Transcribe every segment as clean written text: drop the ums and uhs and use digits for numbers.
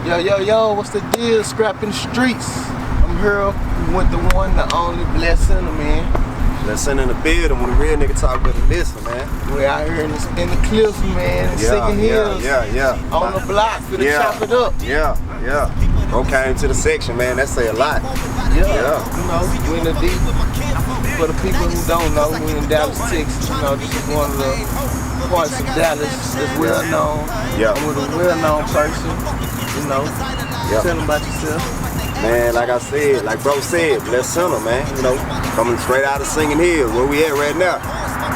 Yo, what's the deal? Scrapping the streets. I'm here with the one, the only Blessed Sinnr, man. Blessed Sinnr in the building. When a real nigga talk, better listen, man. We out here in the cliffs, man, in Singing Hills. Yeah. On the block, for the chop it up. Yeah. Bro came to the section, man. That say a lot. Yeah. You know, we in the deep. For the people who don't know, we in Dallas, Texas. You know, this is one of the parts of Dallas that's well known. Yeah. I'm with a well-known person. You know, tell them about yourself. Man, like I said, like bro said, Blessed Sinnr, man. You know, coming straight out of Singing Hills, where we at right now.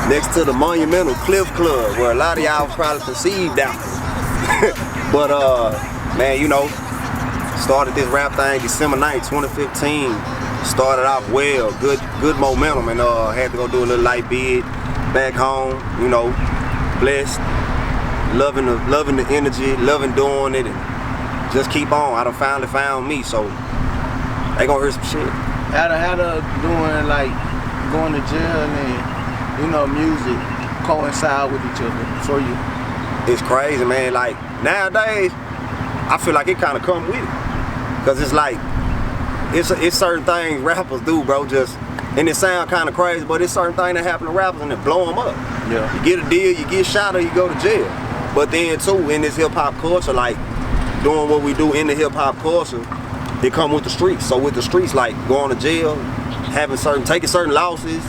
Next to the monumental Cliff Club, where a lot of y'all was probably conceived out. But man, you know, started this rap thing December 9th, 2015. Started off well, good momentum, and had to go do a little light bid back home. You know, blessed, loving the energy, loving doing it, and just keep on. I done finally found me, so they gonna hear some shit. How the doing, like going to jail and you know music coincide with each other for you? It's crazy, man. Like nowadays, I feel like it kind of come with it, cause it's like it's certain things rappers do, bro. Just and it sound kind of crazy, but it's certain things that happen to rappers and it blow them up. Yeah. You get a deal, you get shot, or you go to jail. But then too, in this hip hop culture, like doing what we do in the hip hop culture, it come with the streets. So with the streets, like going to jail, taking certain losses,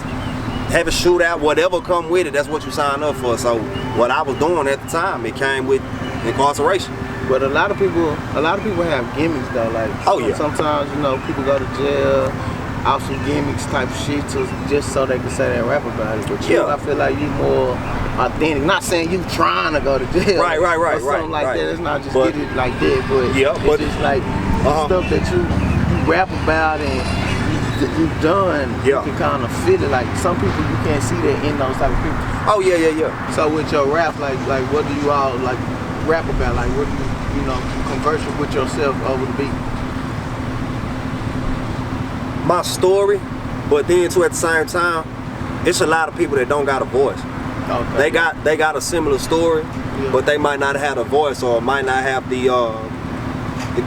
having shootout, whatever come with it, that's what you sign up for. So what I was doing at the time, it came with incarceration. But a lot of people have gimmicks though. Like sometimes you know people go to jail off some gimmicks type of shit just so they can say they rap about it. But I feel like you more authentic. Not saying you trying to go to jail. Right. Or something like that. It's not just get it like that, but it's just like stuff that you rap about and you've done. You can kind of feel it. Like some people you can't see that in those type of people. Oh yeah. So with your rap, like what do you all like rap about? Like what do you know converse with yourself over the beat? My story, but then too at the same time, it's a lot of people that don't got a voice. Okay. They got a similar story, but they might not have a voice or might not have the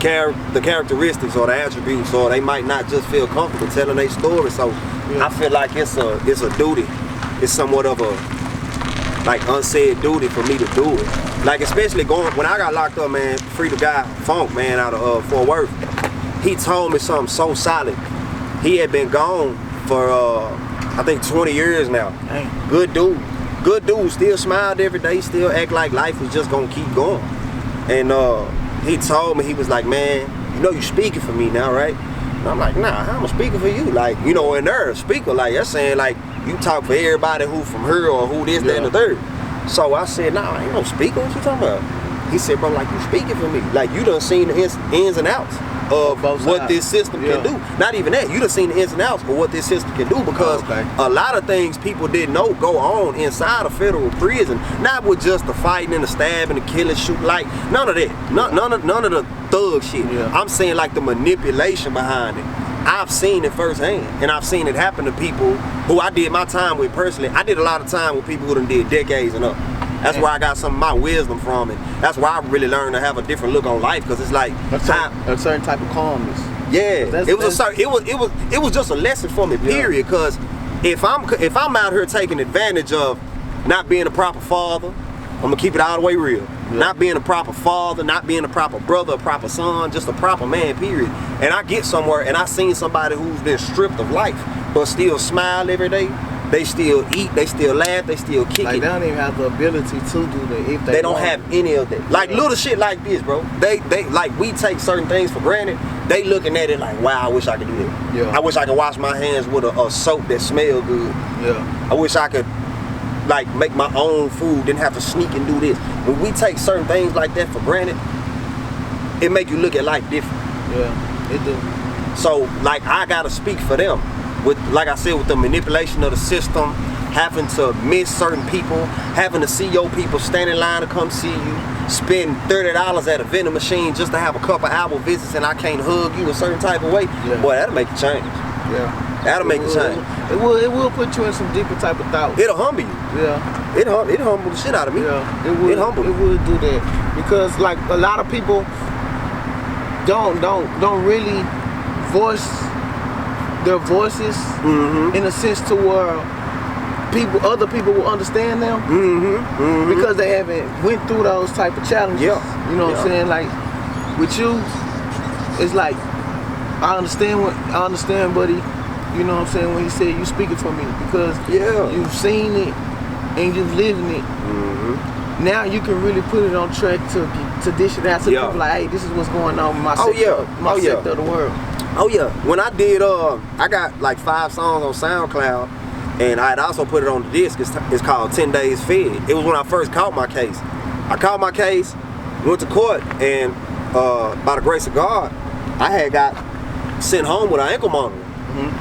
characteristics or the attributes, or they might not just feel comfortable telling their story. So I feel like it's a duty. It's somewhat of a like unsaid duty for me to do it. Like especially when I got locked up, man, free the guy Funk, man, out of Fort Worth. He told me something so solid. He had been gone for I think 20 years now. Dang. Good dude, still smiled every day, still act like life was just gonna keep going. And he told me, he was like, man, you know you speaking for me now, right? And I'm like, nah, how am I speaking for you? Like, you know, in there, speaker, like that's saying like you talk for everybody who from her or who this, that, and the third. So I said, nah, I ain't no speaker, what you talking about? He said, bro, like you speaking for me. Like you done seen the ins and outs of what this system can do. Not even that, you done seen the ins and outs of what this system can do, because a lot of things people didn't know go on inside of federal prison. Not with just the fighting and the stabbing, the killing, shooting, like none of that. None of the thug shit. I'm saying like the manipulation behind it. I've seen it firsthand, and I've seen it happen to people who I did my time with personally. I did a lot of time with people who done did decades and up. That's where I got some of my wisdom from, and that's why I really learned to have a different look on life, because it's like a certain type of calmness. Yeah, it was just a lesson for me, period. Because if I'm out here taking advantage of not being a proper father, I'm gonna keep it all the way real. Not being a proper father, not being a proper brother, a proper son, just a proper man, period. And I get somewhere and I seen somebody who's been stripped of life, but still smile every day. They still eat, they still laugh, they still kick like it. They don't even have the ability to do that if they don't have any of that. Like little shit like this, bro. They like we take certain things for granted. They looking at it like, wow, I wish I could do that. I wish I could wash my hands with a soap that smell good. I wish I could like make my own food, didn't have to sneak and do this. When we take certain things like that for granted, it make you look at life different. It do. So like I gotta speak for them. With, like I said, with the manipulation of the system, having to miss certain people, having to see your people stand in line to come see you, spend $30 at a vending machine just to have a couple hour visits, and I can't hug you a certain type of way. Boy, that'll make you change. That'll make you change. It will put you in some deeper type of thoughts. It'll humble you. It humble the shit out of me. It would do that, because like a lot of people, don't really voice their voices in a sense to where other people will understand them because they haven't went through those type of challenges. Yeah. You know what I'm saying? Like with you, it's like I understand, buddy. You know what I'm saying when he said you speaking for me because you've seen it and you've lived in it. Now you can really put it on track to dish it out to people like, hey, this is what's going on with my sector of the world. Oh yeah, when I did, I got like 5 songs on SoundCloud, and I had also put it on the disc. It's called 10 Days Fed. It was when I first caught my case. I caught my case, went to court, and by the grace of God, I had got sent home with an ankle monitor.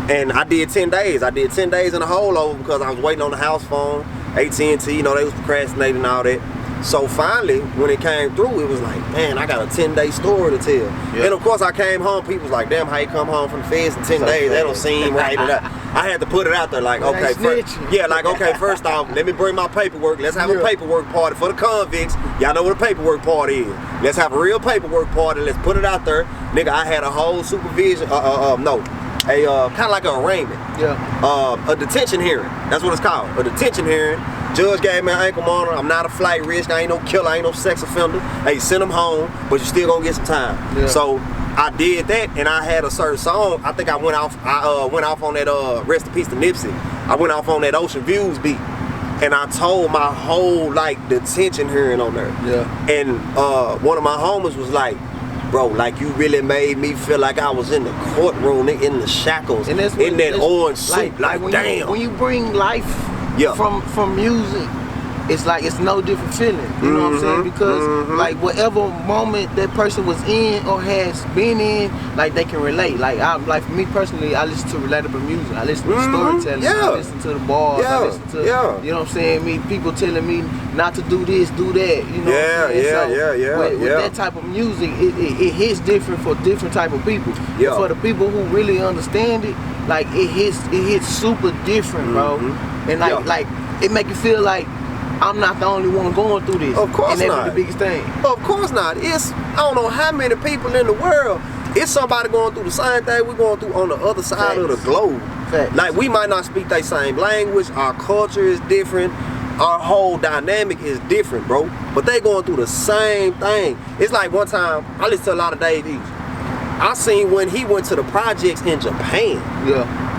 And I did 10 days. I did 10 days in a holdover because I was waiting on the house phone, AT&T, you know, they was procrastinating and all that. So finally, when it came through, it was like, man, I got a 10-day story to tell. And of course, I came home, people was like, damn, how you come home from the feds in 10 days? That don't seem right. I had to put it out there like, okay, first off, let me bring my paperwork. Let's have a paperwork party for the convicts. Y'all know what a paperwork party is. Let's have a real paperwork party. Let's put it out there. Nigga, I had a whole supervision, kind of like an arraignment. A detention hearing. That's what it's called. A detention hearing. Judge gave me an ankle monitor. I'm not a flight risk. I ain't no killer. I ain't no sex offender. Hey, send them home, but you still gonna get some time. So I did that, and I had a certain song. I think I went off. Went off on that. Rest in peace to Nipsey. I went off on that Ocean Views beat, and I told my whole like detention hearing on there. And one of my homies was like, bro, like you really made me feel like I was in the courtroom, in the shackles, in that orange suit. Like damn. When you bring life from music, it's like it's no different feeling. You know what I'm saying? Because like whatever moment that person was in or has been in, like they can relate. Like for me personally, I listen to relatable music. I listen to storytelling. I listen to the bars. I listen to you know what I'm saying? People telling me not to do this, do that. You know what I'm saying? With that type of music, it hits different for different type of people. But for the people who really understand it, like it hits super different, bro. And like it make you feel like I'm not the only one going through this. Of course and not. That's the biggest thing. Of course not. It's, I don't know how many people in the world, it's somebody going through the same thing we're going through on the other side of the globe. Like we might not speak that same language, our culture is different, our whole dynamic is different, bro. But they going through the same thing. It's like one time, I listened to a lot of Dave East. I seen when he went to the projects in Japan.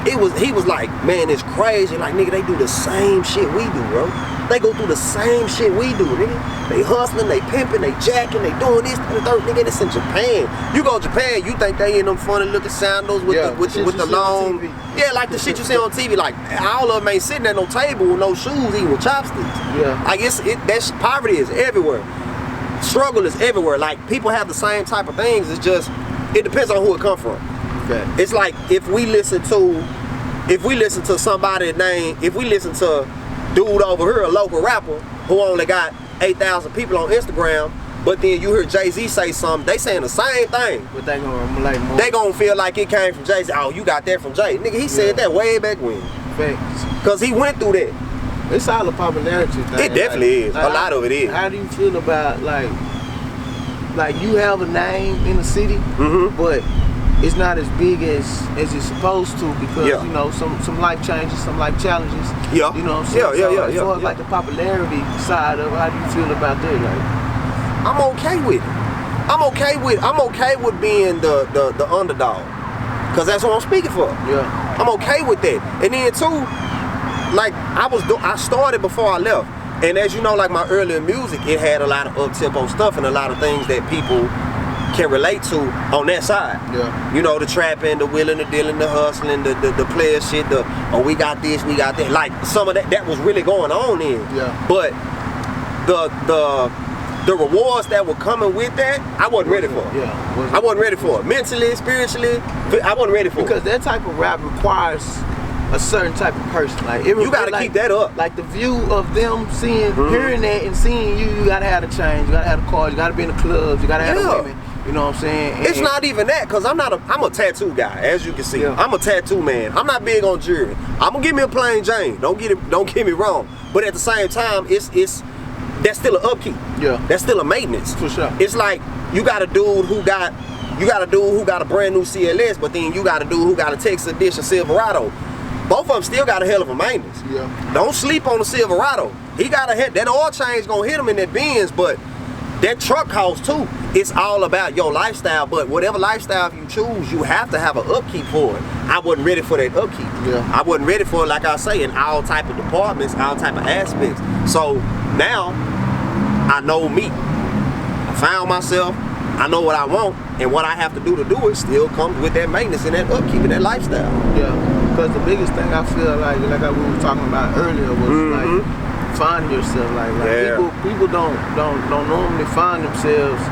He was like, man, it's crazy. Like, nigga, they do the same shit we do, bro. They go through the same shit we do, nigga. They hustling, they pimping, they jacking, they doing this, that, and the third. Nigga, it's in Japan. You go to Japan, you think they in them funny looking sandals with the long, like the shit you see on TV. Like all of them ain't sitting at no table with no shoes, eating with chopsticks. Like that's poverty is everywhere. Struggle is everywhere. Like people have the same type of things. It's just it depends on who it come from. It's like if we listen to somebody named, if we listen to dude over here, a local rapper who only got 8,000 people on Instagram, but then you hear Jay-Z say something, they saying the same thing. But they gonna like more. They gonna feel like it came from Jay-Z. Oh, you got that from Jay. Nigga, he said that way back when. Cause he went through that. It's all a popularity thing. It definitely is. Like, a lot of it is. How do you feel about like you have a name in the city, but it's not as big as it's supposed to because you know some life changes, some life challenges. You know what I'm saying? As far as like the popularity side of it, how do you feel about that? Like, I'm okay with it. I'm okay with being the underdog, cause that's what I'm speaking for. I'm okay with that. And then too, like I started before I left, and as you know, like my earlier music, it had a lot of up-tempo stuff and a lot of things that people can relate to on that side. You know, the trapping, the wheeling, the dealing, the hustling, the player shit, we got this, we got that. Like some of that was really going on then. But the rewards that were coming with that, I wasn't ready for. I wasn't ready for it. Mentally, spiritually, I wasn't ready for it. Because that type of rap requires a certain type of person. Like you gotta keep that up. Like the view of them hearing that and seeing you gotta have the change, you gotta have the cars, you gotta be in the clubs, you gotta have the women. You know what I'm saying? It's not even that, cause I'm a tattoo guy, as you can see. I'm a tattoo man. I'm not big on jewelry. I'm gonna give me a plain Jane. Don't get me wrong. But at the same time, that's still an upkeep. That's still a maintenance. For sure. It's like you got a dude who got You got a dude who got a brand new CLS, but then you got a dude who got a Texas Edition Silverado. Both of them still got a hell of a maintenance. Yeah. Don't sleep on the Silverado. He got a hit. That oil change gonna hit him in that Benz, but that truck costs too. It's all about your lifestyle, but whatever lifestyle you choose, you have to have an upkeep for it. I wasn't ready for that upkeep. Yeah. I wasn't ready for it, like I say, in all type of departments, all type of aspects. So now I know me. I found myself. I know what I want, and what I have to do it still comes with that maintenance and that upkeep and that lifestyle. Yeah, because the biggest thing I feel like we were talking about earlier was like finding yourself. Like people don't normally find themselves,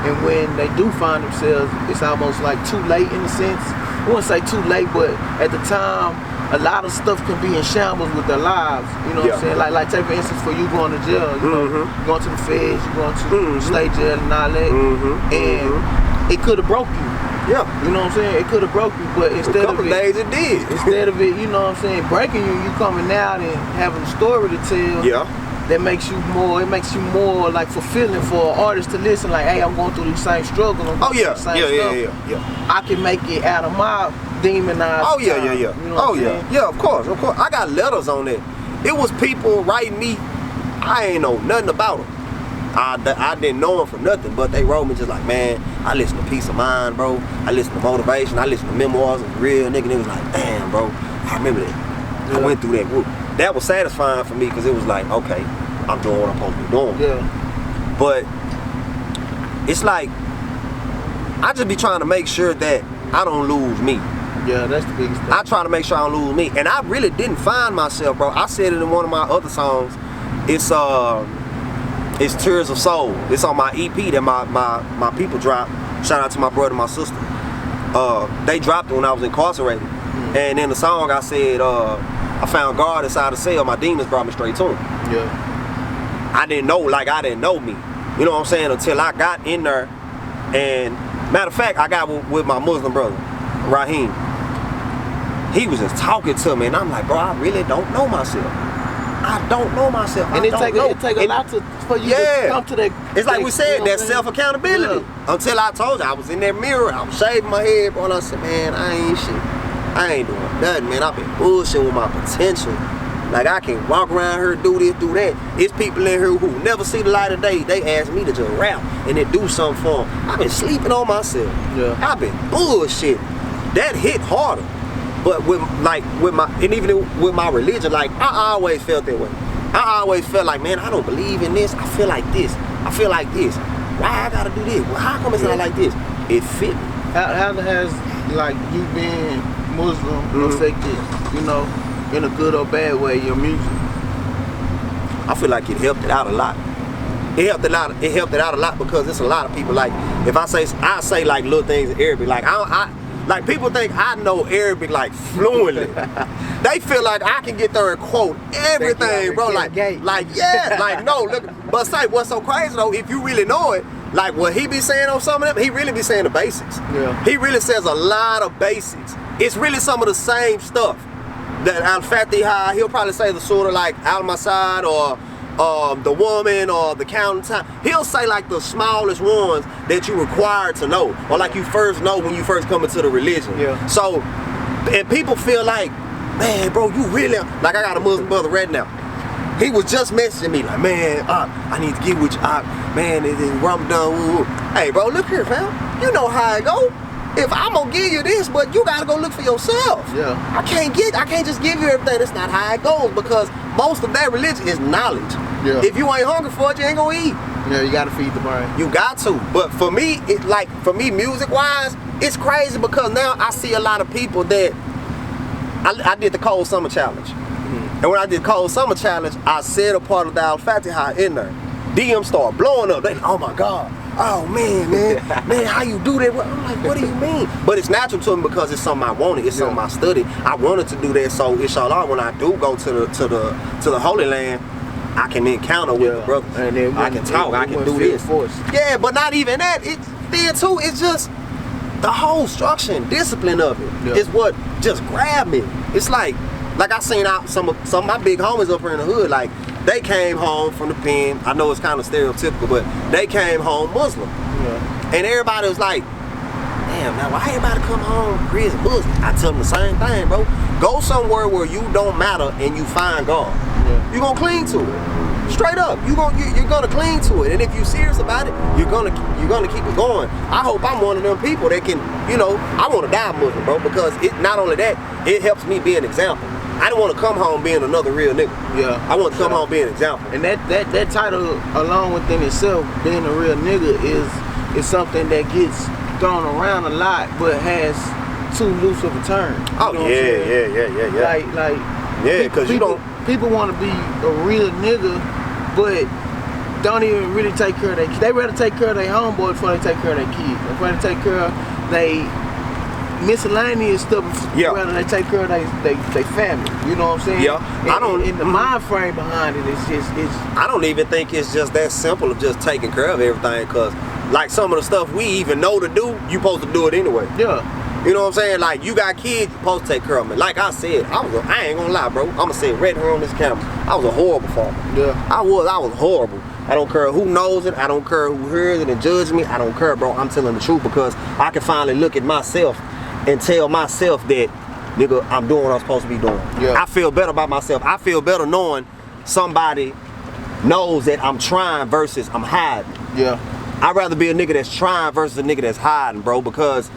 and when they do find themselves, it's almost like too late in a sense. I wouldn't say too late, but at the time, a lot of stuff can be in shambles with their lives. You know what I'm saying? Like take for instance, for you going to jail, you know, you going to the feds, you going to state jail and all that, and it could have broke you. Yeah. You know what I'm saying? It could have broke you, but instead of days it did. Instead of it, you know what I'm saying, breaking you, you coming out and having a story to tell. Yeah. That makes you more. It makes you more like fulfilling for an artist to listen. Like, hey, I'm going through these same struggles. I'm going through the same stuff. Yeah. I can make it out of my demonized. Oh yeah, time. yeah. You know Yeah, of course. I got letters on it. It was people writing me. I ain't know nothing about them. I didn't know them from nothing, but they wrote me just like, man, I listen to Peace of Mind, bro. I listen to Motivation. I listen to Memoirs of a Real Nigga. And it was like, damn, bro, I remember that. Yeah. I went through that group. That was satisfying for me because it was like, okay, I'm doing what I'm supposed to be doing. Yeah. But it's like, I just be trying to make sure that I don't lose me. Yeah, that's the biggest thing. I try to make sure I don't lose me. And I really didn't find myself, bro. I said it in one of my other songs. It's Tears of Soul. It's on my EP that my people dropped. Shout out to my brother and my sister. They dropped it when I was incarcerated. And in the song I said, I found God inside the cell. My demons brought me straight to him. Yeah. I didn't know me. You know what I'm saying? Until I got in there. And matter of fact, I got with my Muslim brother, Raheem. He was just talking to me, and I'm like, bro, I really don't know myself. I don't know myself. And it take a lot for you to come to that. It's like we said, that self-accountability. Yeah. Until I told you, I was in that mirror, I was shaving my head, bro, and I said, man, I ain't shit. I ain't doing nothing, man. I've been bullshitting with my potential. Like, I can walk around here, do this, do that. It's people in here who never see the light of day. They ask me to just rap and then do something for them. I've been sleeping on myself. Yeah. I've been bullshitting. That hit harder. But with my religion, like, I always felt that way. I always felt like, man, I don't believe in this. I feel like this. I feel like this. Why I gotta do this? Well, how come it's not like this? It fit me. How has, like, you being Muslim affected, you know, in a good or bad way, your music? I feel like it helped it out a lot. It helped it out a lot because it's a lot of people, like, if I say like little things in Arabic, like like people think I know Arabic like fluently. They feel like I can get there and quote everything, bro. Like yeah, like no, look. But say what's so crazy though, if you really know it, like what he be saying on some of them, he really be saying the basics. Yeah. He really says a lot of basics. It's really some of the same stuff. That Al-Fatiha, he'll probably say the sort of like Al-Masad or the woman or the counting time. He'll say like the smallest ones that you require to know, or like you first know when you first come into the religion. Yeah. So, and people feel like, man, bro, you really, like I got a Muslim brother right now. He was just messaging me like, man, I need to get with you, man, it's Ramadan. Woo. Hey, bro, look here, fam. You know how it go. If I'm gonna give you this, but you gotta go look for yourself. Yeah. I can't just give you everything. That's not how it goes, because most of that religion is knowledge. Yeah. If you ain't hungry for it, you ain't gonna eat. Yeah, you gotta feed the brain. You got to. But for me, music wise, it's crazy because now I see a lot of people that I did the Cold Summer Challenge. And when I did Cold Summer Challenge, I said a part of the Al-Fatiha in there. DM started blowing up. They, oh my God. Oh man, how you do that? I'm like, what do you mean? But it's natural to me because it's something I wanted. It's something I studied. I wanted to do that, so inshallah, when I do go to the Holy Land, I can encounter with the brothers. And then I can talk. I can do this. Yeah, but not even that. It's just the whole structure and discipline of it is what just grabbed me. It's like I seen out some of my big homies up here in the hood, like. They came home from the pen. I know it's kind of stereotypical, but they came home Muslim. Yeah. And everybody was like, damn, now why everybody come home crazy bullshit? I tell them the same thing, bro. Go somewhere where you don't matter and you find God. Yeah. You gonna cling to it. Straight up, you're gonna cling to it. And if you're serious about it, you're gonna keep it going. I hope I'm one of them people that can, you know, I want to die Muslim, bro, because it not only that, it helps me be an example. I don't want to come home being another real nigga. Yeah. I want to come home being an example. And that title alone within itself, being a real nigga, is something that gets thrown around a lot, but has too loose of a term. Oh yeah. Like yeah, because you don't. People want to be a real nigga, but don't even really take care of their kids. They rather take care of their homeboy before they take care of their kids. Before they take care of their miscellaneous stuff, rather they take care of their family. You know what I'm saying? Yeah. And the mind frame behind it is just I don't even think it's just that simple of just taking care of everything, because like some of the stuff we even know to do, you supposed to do it anyway. Yeah. You know what I'm saying? Like, you got kids, you supposed to take care of them. Like I said, I ain't gonna lie, bro. I'm gonna say it right here on this camera. I was a horrible father. Yeah. I was horrible. I don't care who knows it. I don't care who hears it and judges me. I don't care, bro. I'm telling the truth, because I can finally look at myself and tell myself that, nigga, I'm doing what I'm supposed to be doing. Yeah. I feel better about myself. I feel better knowing somebody knows that I'm trying versus I'm hiding. Yeah. I'd rather be a nigga that's trying versus a nigga that's hiding, bro, because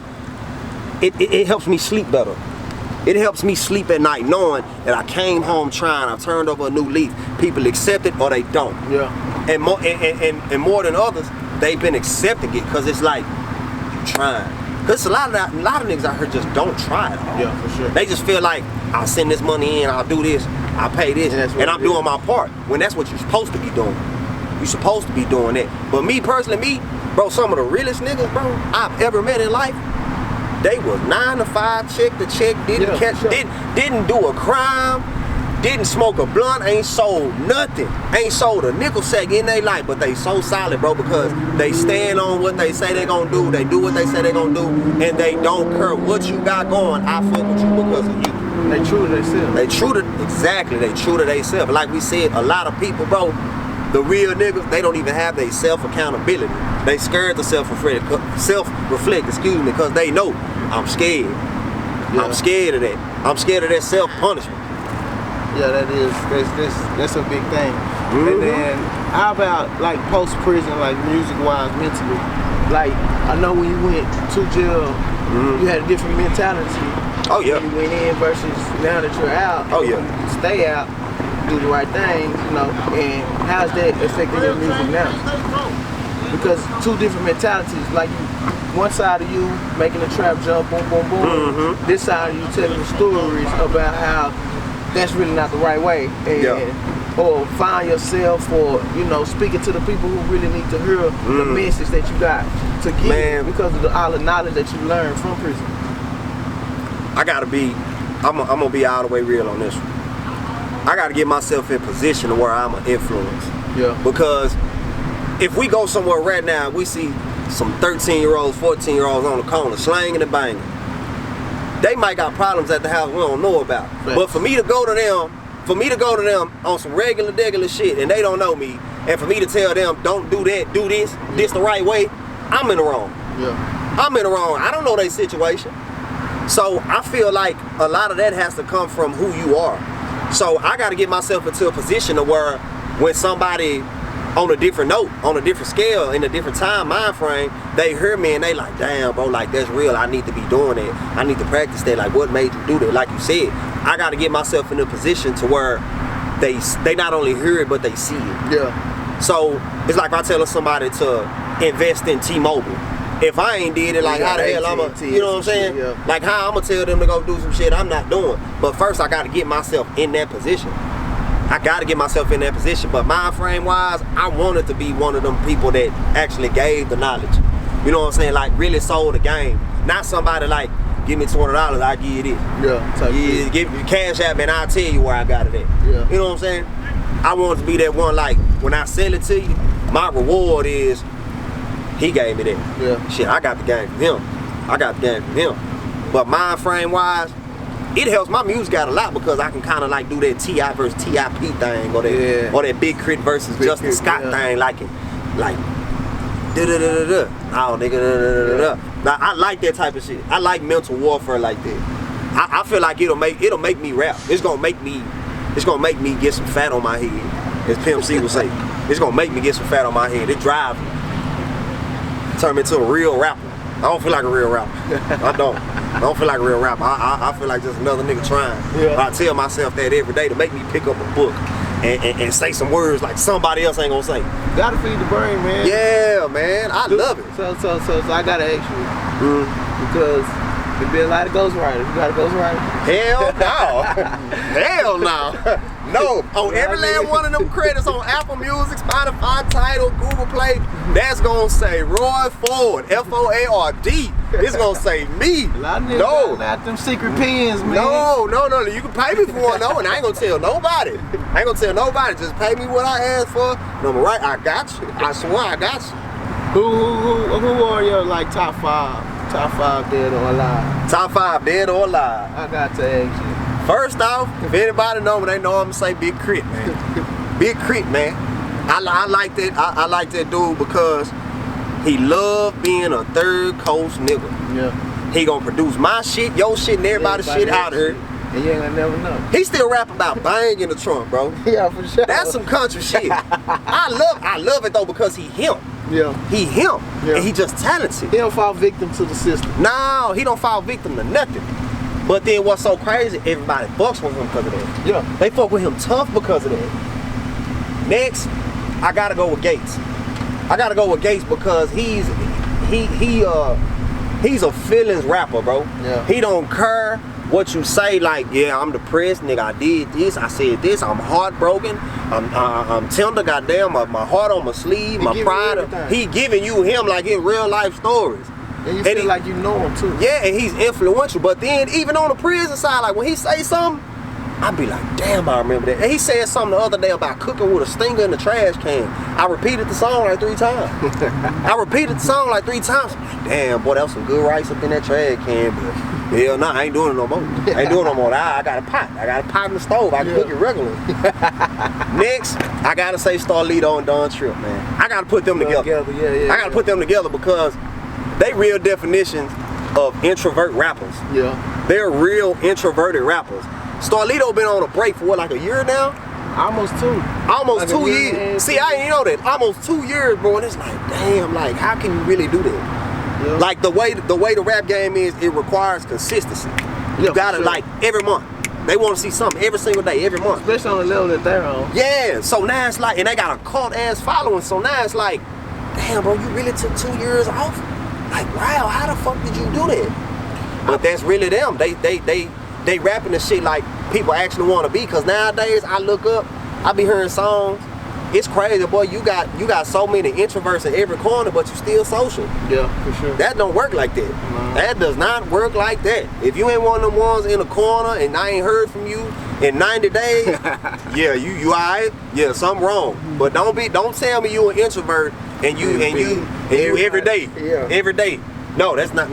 it helps me sleep better. It helps me sleep at night knowing that I came home trying, I turned over a new leaf. People accept it or they don't. Yeah. And more than others, they've been accepting it because it's like, you trying. Because a lot of niggas out here just don't try at all. Yeah, for sure. They just feel like, I'll send this money in, I'll do this, I'll pay this, and I'm doing my part. When that's what you're supposed to be doing. You're supposed to be doing that. But me personally, bro, some of the realest niggas, bro, I've ever met in life, they was 9 to 5, check to check, didn't do a crime, didn't smoke a blunt, ain't sold nothing, ain't sold a nickel sack in their life, but they so solid, bro, because they stand on what they say they gonna do, they do what they say they gonna do, and they don't care what you got going. I fuck with you because of you. They true to themselves. They true to themselves. Like we said, a lot of people, bro, the real niggas, they don't even have their self-accountability. They scared to self-reflect, because they know I'm scared. Yeah. I'm scared of that. I'm scared of that self-punishment. Yeah, that's a big thing. Mm-hmm. And then how about like post-prison, like music-wise, mentally? Like, I know when you went to jail, you had a different mentality. Oh yeah. When you went in versus now that you're out. Oh yeah. You stay out, do the right thing, you know, and how's that affecting your music now? Because two different mentalities, like one side of you making a trap jump, boom, boom, boom. This side of you telling the stories about how that's really not the right way, and or find yourself, or you know, speaking to the people who really need to hear the message that you got to give, because of all the knowledge that you learned from prison. I'm gonna be all the way real on this one. I gotta get myself in position to where I'm an influence. Yeah. Because if we go somewhere right now, we see some 13-year-olds, 14-year-olds on the corner slanging and banging. They might got problems at the house we don't know about. Right. But for me to go to them on some regular shit, and they don't know me, and for me to tell them, don't do that, do this the right way, I'm in the wrong. Yeah. I'm in the wrong. I don't know their situation. So I feel like a lot of that has to come from who you are. So I got to get myself into a position to where when somebody on a different note, on a different scale, in a different time mind frame, they hear me and they like, damn, bro, like that's real. I need to be doing it. I need to practice that. Like, what made you do that? Like you said, I got to get myself in a position to where they not only hear it, but they see it. Yeah. So it's like if I tell somebody to invest in T-Mobile. If I ain't did it, like how the hell I'm gonna, you know what I'm saying? Yeah. Like how I'm gonna tell them to go do some shit I'm not doing. But first I gotta get myself in that position. I gotta get myself in that position. But mind frame wise, I wanted to be one of them people that actually gave the knowledge. You know what I'm saying? Like really sold the game. Not somebody like, give me $200, I give you this. Yeah. Give me cash out, man, I'll tell you where I got it at. Yeah. You know what I'm saying? I want to be that one, like when I sell it to you, my reward is he gave me that. Yeah. Shit, I got the game from him. But mind frame wise, it helps my music out a lot because I can kind of like do that T.I. versus T.I.P. thing, or that Big Crit versus Justin Scott thing, like da da da da da. Oh nigga, da da da da da. Like, I like that type of shit. I like mental warfare like that. I feel like it'll make me rap. It's gonna make me get some fat on my head, as Pimp C would say. It's gonna make me get some fat on my head. It drives me. Turn me into a real rapper. I don't feel like a real rapper. I don't feel like a real rapper. I feel like just another nigga trying. Yeah. I tell myself that every day to make me pick up a book and say some words like somebody else ain't gonna say. Gotta feed the brain, man. Yeah, man. I love it. So I gotta ask you. Because there be a lot of ghostwriters. You got a ghostwriter? Hell no. Hell no. No, on every last one of them credits on Apple Music, Spotify, Tidal, Google Play, that's gonna say Roy Ford, F-O-A-R-D. It's gonna say me. A lot of niggas got them secret pens, man. No. You can pay me for one though, and I ain't gonna tell nobody. I ain't gonna tell nobody. Just pay me what I asked for. And I'm right, I got you. I swear I got you. Who are your like top five dead or alive? Top 5 dead or alive. I got to ask you. First off, if anybody know me, they know I'm gonna say Big Crit, man. Big Crit, man. I like that. I like that dude because he loved being a third coast nigga. Yeah. He gonna produce my shit, your shit, and everybody's shit out of here. And you ain't gonna never know. He still rap about bang in the trunk, bro. Yeah, for sure. That's some country shit. I love it though because he him. Yeah. He him. Yeah. And he just talented. He don't fall victim to the system. No, he don't fall victim to nothing. But then what's so crazy, everybody fucks with him because of that. Yeah. They fuck with him tough because of that. Next, I gotta go with Gates. I gotta go with Gates because he's a feelings rapper, bro. Yeah. He don't care what you say, like, yeah, I'm depressed, nigga, I did this, I said this, I'm heartbroken, I'm tender, goddamn, my heart on my sleeve, my pride. He giving you him like in real life stories. And you feel like you know him too. Yeah, and he's influential. But then even on the prison side, like when he say something, I be like, damn, I remember that. And he said something the other day about cooking with a stinger in the trash can. I repeated the song like 3 times. Damn, boy, that was some good rice up in that trash can, but hell nah, I ain't doing it no more. I got a pot in the stove. I can cook it regularly. Next, I gotta say Starlito and Don Tripp, man. I gotta put them together. I gotta put them together because they real definitions of introvert rappers. Yeah. They're real introverted rappers. Starlito been on a break for what, like a year now? Almost 2. Almost like 2 years. See, I didn't know that. Almost 2 years, bro. And it's like, damn, like, how can you really do that? Yeah. Like the way the rap game is, it requires consistency. You gotta like every month. They want to see something every single day, every month. Especially on the level that they're on. Yeah. So now it's like, and they got a cult ass following. So now it's like, damn, bro, you really took 2 years off? Like, wow, how the fuck did you do that? But that's really them. They rapping the shit like people actually want to be. Cause nowadays I look up, I be hearing songs. It's crazy, boy. You got so many introverts in every corner, but you still social. Yeah, for sure. That don't work like that. No. That does not work like that. If you ain't one of them ones in the corner and I ain't heard from you in 90 days, yeah, you alright? Yeah, something wrong. But don't tell me you an introvert and you every day. Yeah. Every day. No, that's not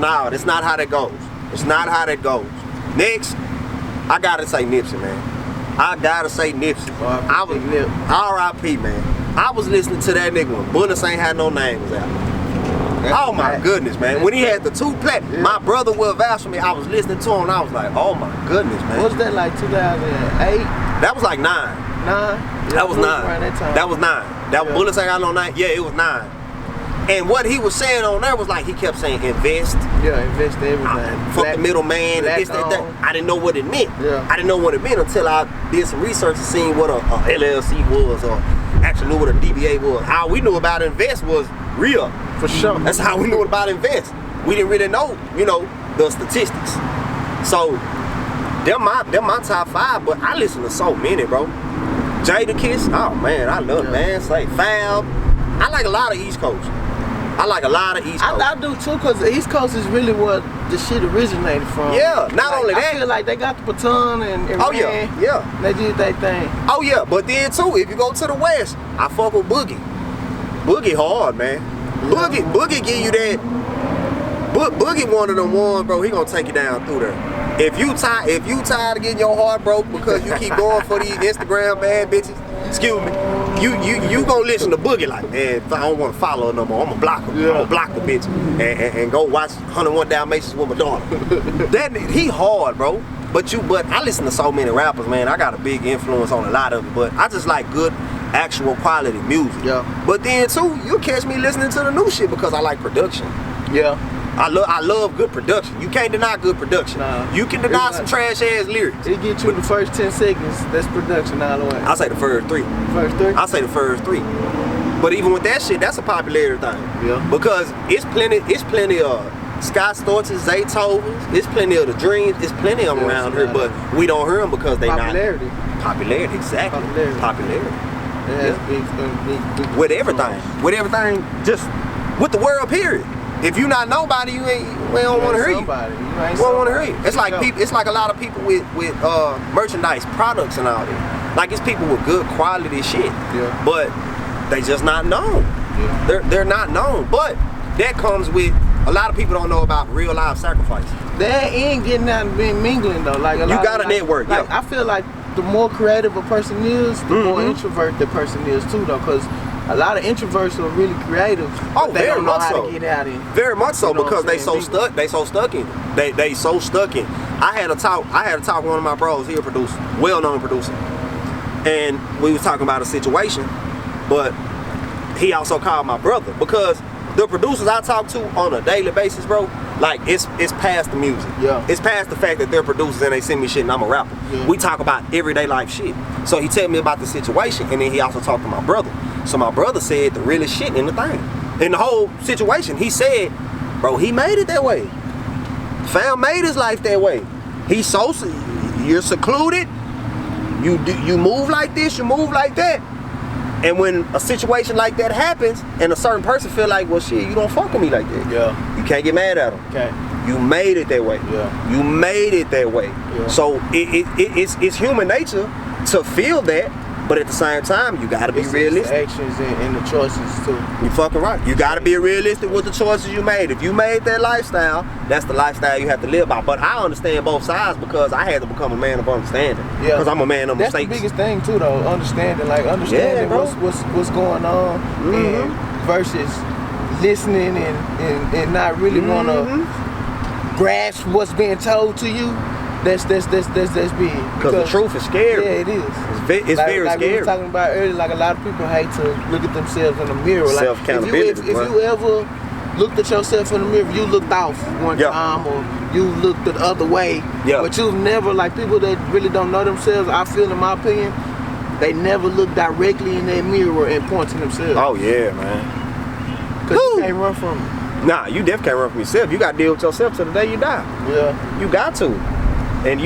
how that goes. It's not how that goes. Next, I gotta say Nipsey, man. I gotta say Nipsey. R.I.P. man. I was listening to that nigga when Bullets Ain't Had No Names out. Oh my goodness, man. When he had the 2 platinum, my brother will vouch for me. I was listening to him and I was like, oh my goodness, man. What was that, like 2008? That was like 9. 9? That was 9. That was 9. That was Bullets Ain't Got No 9. Yeah, it was 9. And what he was saying on there was like, he kept saying invest. Yeah, invest everything. Fuck the middleman and this, that. I didn't know what it meant. Yeah. I didn't know what it meant until I did some research and seen what a LLC was, or actually knew what a DBA was. How we knew about invest was real. For sure. That's how we knew about invest. We didn't really know, the statistics. So, them my top 5, but I listen to so many, bro. Jadakiss, oh man, I love bands like Fab. I like a lot of East Coast. I do too, because the East Coast is really what the shit originated from. Yeah, not only that. I feel like they got the baton and yeah. They did their thing. Oh yeah, but then too, if you go to the West, I fuck with Boogie. Boogie hard, man. Yeah. Boogie give you that. Boogie one of them ones, bro, he gonna take you down through there. If you tired of getting your heart broke because you keep going for these Instagram bad bitches, excuse me, you gonna listen to Boogie like, man, if I don't want to follow her no more, I'm gonna block her. I'm gonna block the bitch and go watch 101 Dalmatians with my daughter. That he hard, bro. But I listen to so many rappers, man. I got a big influence on a lot of it, but I just like good, actual quality music. Yeah. But then too, you'll catch me listening to the new shit because I like production. Yeah. I love good production. You can't deny good production. Nah, you can deny some trash ass lyrics. It get you the first 10 seconds. That's production all the way. I say the first 3. First 3? I say the first 3. But even with that shit, that's a popularity thing. Yeah. Because it's plenty of Scott Storches, Zaytovens, it's plenty of the Dreams, it's plenty of them around here, but we don't hear them because they popularity. not popularity. Exactly. Popularity. Yeah. Big, with everything, just with the world period. If you not nobody, we don't want to hear you. We don't want to hear you. It's like people. It's like a lot of people with merchandise, products, and all that. Like it's people with good quality shit, but they just not known. Yeah. They're not known. But that comes with a lot of people don't know about real life sacrifice. That ain't getting out and being mingling though. Like you got a network. Like I feel like the more creative a person is, the more introvert the person is too though, because a lot of introverts are really creative. Oh, they don't know how to get out in. Very much so, because they so stuck. They so stuck in. They so stuck in. I had a talk with one of my bros. He a producer, well-known producer, and we was talking about a situation. But he also called my brother because the producers I talk to on a daily basis, bro, like it's past the music. Yeah. It's past the fact that they're producers and they send me shit and I'm a rapper. Yeah. We talk about everyday life shit. So he tell me about the situation, and then he also talked to my brother. So my brother said the realest shit in the thing. In the whole situation, he said, bro, he made it that way. Fam made his life that way. You're secluded, you move like this, you move like that. And when a situation like that happens, and a certain person feel like, well, shit, you don't fuck with me like that. Yeah. You can't get mad at them. Okay. You made it that way. Yeah. You made it that way. Yeah. So it's human nature to feel that, but at the same time, you gotta be realistic. The actions and the choices too. You fucking right. You gotta be realistic with the choices you made. If you made that lifestyle, that's the lifestyle you have to live by. But I understand both sides because I had to become a man of understanding. Yeah. Because I'm a man of mistakes. That's the biggest thing too, though. Understanding what's going on, and versus listening and not really wanna grasp what's being told to you. That's big. Because the truth is scary. Yeah, it is. It's very like scary. We were talking about earlier, like a lot of people hate to look at themselves in the mirror. Like self-accountability. If you ever looked at yourself in the mirror, you looked off one time, or you looked the other way. Yeah. But you've never, like people that really don't know themselves, I feel, in my opinion, they never look directly in that mirror and point to themselves. Oh yeah, man. Because you can't run from it. Nah, you definitely can't run from yourself. You got to deal with yourself till the day you die. Yeah. You got to. And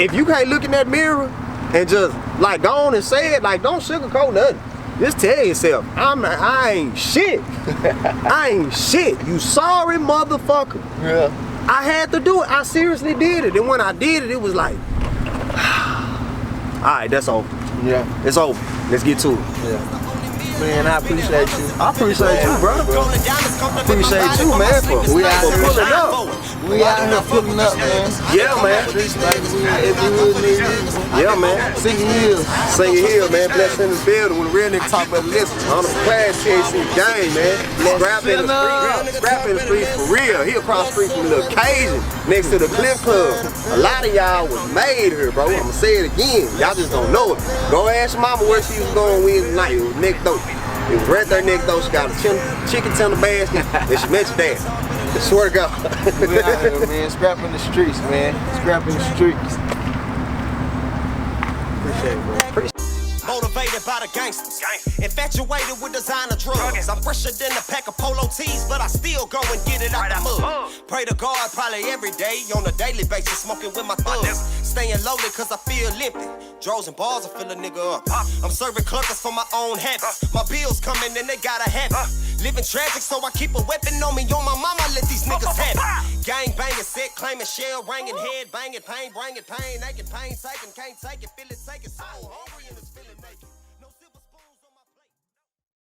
if you can't look in that mirror and just like go on and say it, like don't sugarcoat nothing. Just tell yourself, I ain't shit. I ain't shit. You sorry motherfucker. Yeah. I had to do it. I seriously did it. And when I did it, it was like, alright, that's over. Yeah. It's over. Let's get to it. Yeah. Man, I appreciate you. I appreciate you, bro. Appreciate you, man, for pulling up. We out here pulling up, man. Yeah, man. Yeah, man. Singing Hills. Singing Hills, man. Blessed Sinnr building with a real nigga talk about listen. On the class THC game, man. Scrapping the street for real. He across the street from the Cajun next to the Cliff Club. A lot of y'all was made here, bro. I'ma say it again. Y'all just don't know it. Go ask your mama where she was going Wednesday night. It was next door. It was right there next door. She got a chicken tender basket and she met your dad. I swear to God. We out here, man. Scrapping the streets, man. Scrapping the streets. Appreciate it, bro. Motivated by the gangsters, infatuated with designer drugs. I'm fresher than a pack of polo tees, but I still go and get it out the mud. Pray to God probably every day on a daily basis, smoking with my thugs. Staying loaded cause I feel limping. Draws and balls, I fill a nigga up. I'm serving clunkers for my own habits. My bills coming and they gotta have it. Living tragic, so I keep a weapon on me. On my mama, let these niggas have it. Gang banging, sick, claiming shell, ringing, head banging, pain, bringing pain, aching, pain taking, can't take it, feel it taking, so hungry and it's feeling naked.